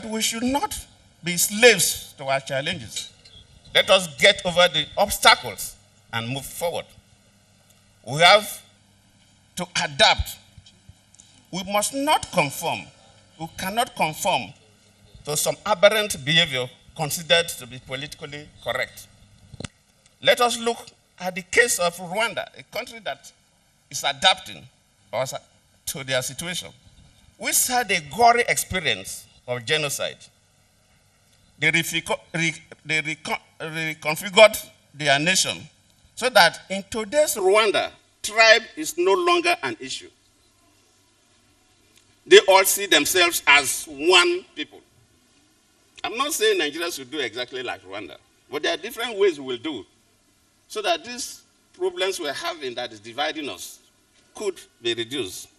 We should not be slaves to our challenges. Let us get over the obstacles and move forward. We have to adapt. We must not conform. We cannot conform to some aberrant behavior considered to be politically correct. Let us look at the case of Rwanda, a country that is adapting to their situation. We had a gory experience of genocide. They reconfigured their nation so that in today's Rwanda, tribe is no longer an issue. They all see themselves as one people. I'm not saying Nigeria should do exactly like Rwanda, but there are different ways we will do so that these problems we're having that is dividing us could be reduced.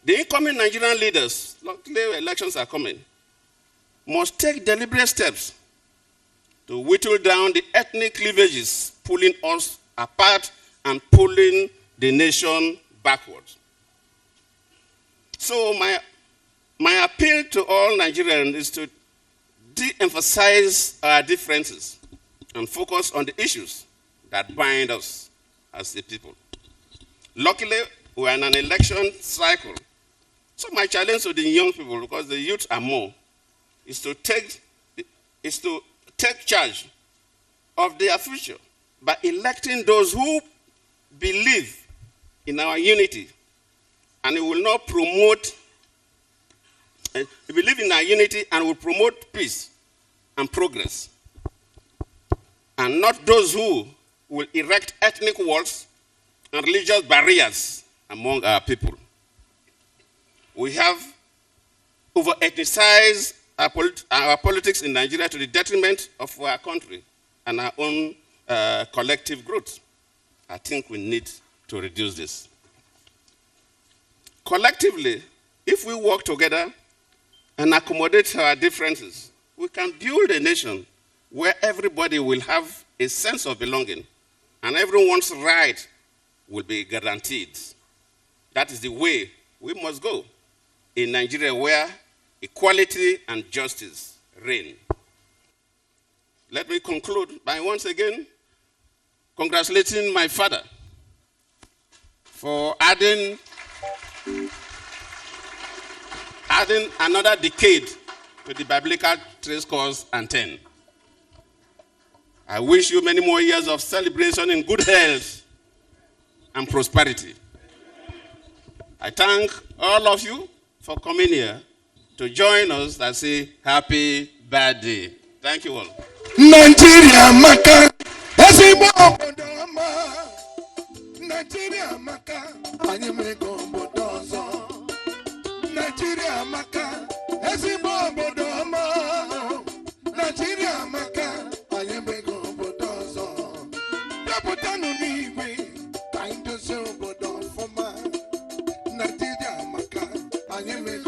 The incoming Nigerian leaders, luckily elections are coming, must take deliberate steps to whittle down the ethnic cleavages pulling us apart and pulling the nation backwards. So my appeal to all Nigerians is to de-emphasize our differences and focus on the issues that bind us as a people. Luckily, we are in an election cycle. So my challenge to the young people, because the youth are more, is to take charge of their future by electing those who believe in our unity and will not promote, believe in our unity and will promote peace and progress, and not those who will erect ethnic walls and religious barriers among our people. We have over-ethnicized our politics in Nigeria to the detriment of our country and our own collective growth. I think we need to reduce this. Collectively, if we work together and accommodate our differences, we can build a nation where everybody will have a sense of belonging and everyone's right will be guaranteed. That is the way we must go in Nigeria, where equality and justice reign. Let me conclude by once again congratulating my father for adding another decade to the biblical 3 scores and 10. I wish you many more years of celebration in good health and prosperity. I thank all of you for coming here to join us and say happy birthday. Thank you all. Nigeria maka, ezigbo obodo ọma. Nigeria maka, anyị mere obodo ọzọ. Nigeria maka, ezigbo obodo ọma. Nigeria maka, anyị mere obodo ọzọ. Bịapụtanụ n'igwe, ka anyị dozie obodo ọfụma. Nigeria maka, anyị mere